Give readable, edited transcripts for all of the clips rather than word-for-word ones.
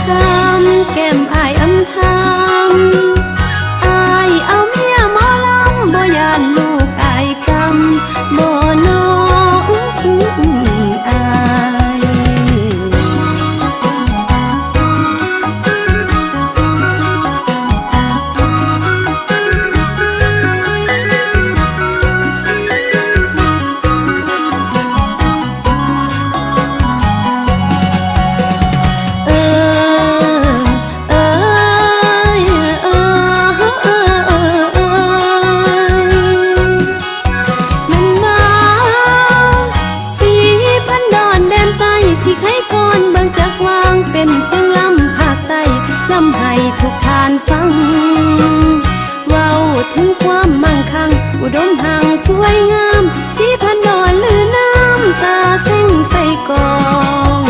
ทำแก้มอายอำทำอายเอาเมียหมอลำบ่ยานลูกอายกำบ่น้องอายทุกทานฟังเว้าถึงความมั่งคั่งอุดมห่างสวยงามสีพันดอนลือน้ำสาเส้งใส่กอง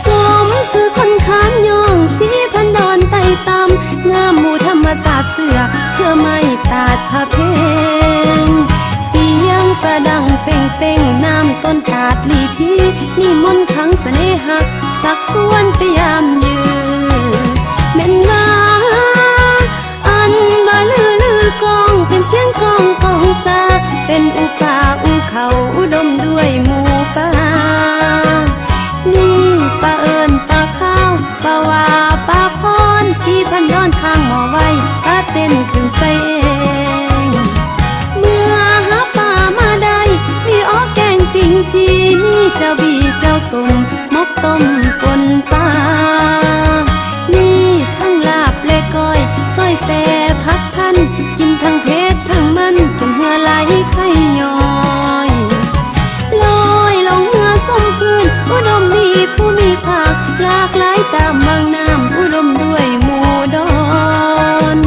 สมสื่อคนขานยองสีพันดอนไต่ตำงามหมู่ธรรมศาสตร์เสือเพื่อไม่ตาดพะเพงเสียงสะดังเป่งเป่งน้ำต้นตาดลีพีนี่มนต์ขังเสน่หักสักส่วนพยายามยืนแม่นว่าอันบ่ลือกองเป็นเสียงกองกองซาเป็นอุป่าอุเขาอุดมด้วยหมู่ป่านี่ป่าเอิญป่าข้าวป่าว่าป่าพรสีพันย้อนข้างหมอไว้ป่าเต้นขึ้นใส่เองเมื่อหาป่ามาได้มีอ้อแกงปิ่งจีมีเจ้าบีเจ้าสมมกต้มปนป่าซอยแซ่พักพันกินทั้งเพชรทั้งมันจนเหือไหลไข่ย้อยลอยลงเหือส้มคืนอุดมมีผู้มีภาคหลากหลายตามบางน้ำอุดมด้วยหมู่ดอน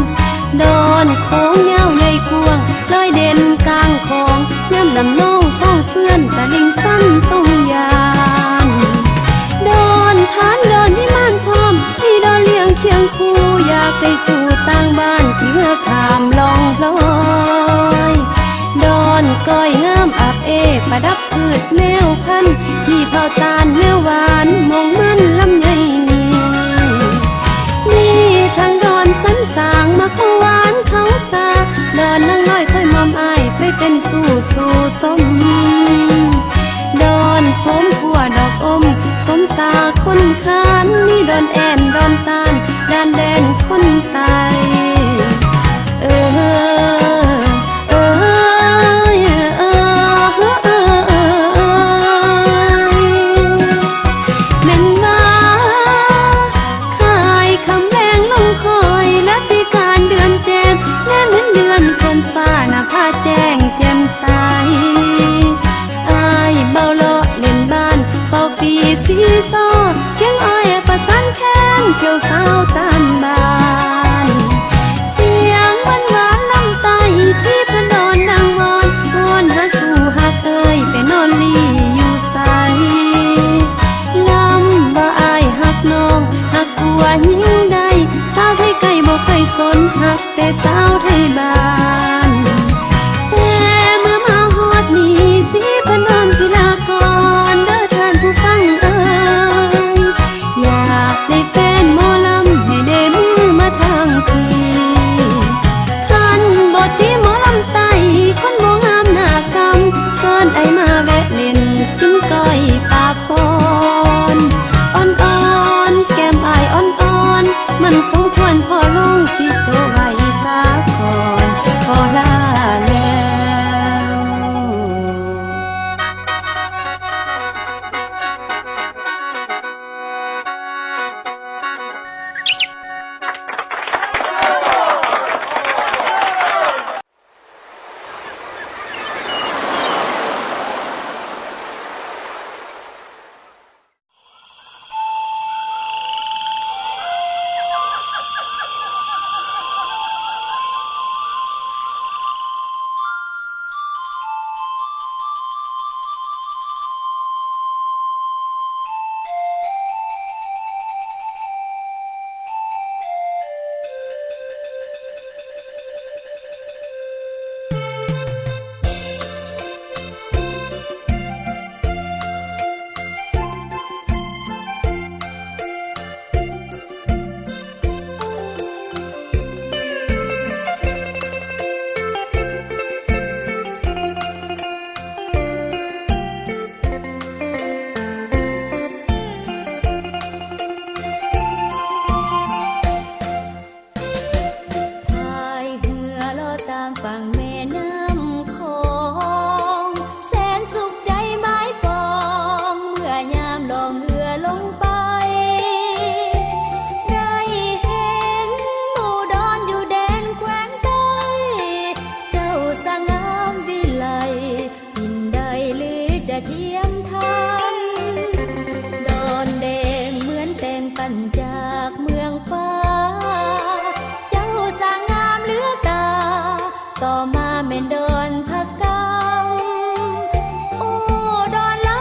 ดอนโค้งยาวใหญ่กวางลอยเด่นกลางของน้ำลำน้องฟ้องเฟื่อนตะลิงสั้นทรงยานดอนทานดอนวิมานพร้อมมีดอนเลี้ยงเคียงคู่อยากไปสู่ต่างบ้านที่เมื่อขามลองลอยดอนก้อยงามอาบประดับพืชแนวพันธุ์ที่เผาตาลแนวหวานมองมันลำไยนี่ทางดอนสันสางมักหวานเขาสาดอนนั่งลอยค่อยมอมอายไปเป็นสู่สมดอนสมขัวดอกอมสมสาคนขานมีดอนแอนดอนตาลด้านแดนคนตายแม่นว่าขายคำแบงลงคอยและปีการเดือนแจมแน่เหมือนเดือนคมฟ้าหน้าผ้าแจ้งแจ่มใสอายเบาเลาะเล่นบ้านเป่าปีซีซอเสียงอ้อยประสานแค้นเจียวสาวตามบ้านเสียงหวานลำไตสีพันดอนนางวอนวอนหาสู่หักเอ้ยไปนอนลีอยู่ใสลำบ่อายหักน้องหักผัวยิ่งใดสาวไทยไก่บ่เคยสนหักแต่สาวไทยบ้านแต่เมื่อมาฮอดนี่สีพันดอนศิลากรเด้อท่านผู้ฟังเอ้ยอยากได้แฟนหมอลำให้ได้มือมาทางพี่ท่านบทที่หมอลำไต่คนบ่งามหน้ากำเชิญไอมาแวะเล่นกินก้อยปลาพรอ่อนๆแก้มอายอ่อนๆมันสมควรพอลงสิโจไว้ ลั่นจากเมืองฟ้าเจ้าสร้างงามเหลือตาต่อมาแม่นดอนทะกำโอ้ดอนเล่า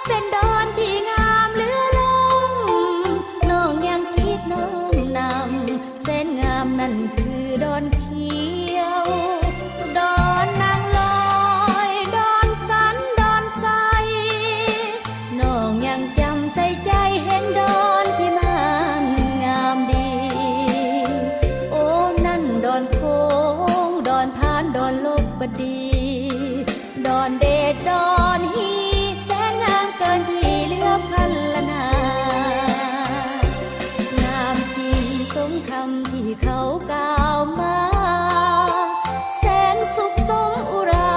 เป็นดอนที่งามเหลือล้ำน้องยังคิดน้องนำแสนงามนั่นคือดอนเขียวดอนนางลอยดอนสันดอนใสน้องยังจำใส่ใจเห็นดอนที่มันงามดีโอ้นั่นดอนโค้งดอนทานดอนลบบดีดอนเดชดอนฮีแสนงามเกินที่เหลือพันละนางามจริงสมคำที่เขากล่าวมาแสนสุขสมอุรา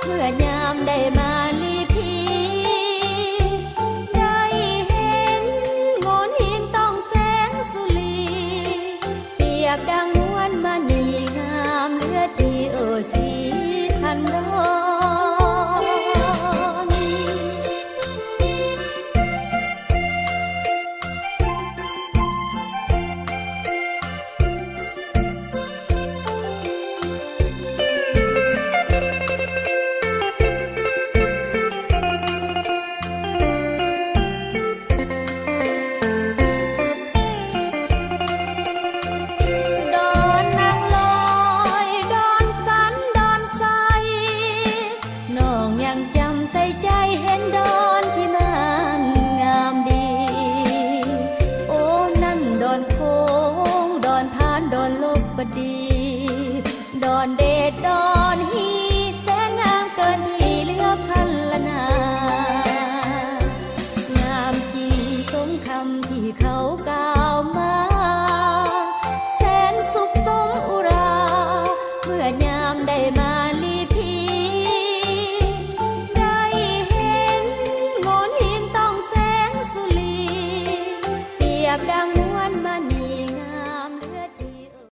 เมื่อยามได้มาลีพีได้เห็นโงนหินต้องแสงสุรีเปรียบดังนวลมณีงามเหลือดีโอสีทันดอนดอนนางลอยดอนสันดอนใสน้องยังจำใส่ใจเห็นดอนที่มันงามดีโอ้นั่นดอนโค้งดอนทานดอนลบบดีดอนเด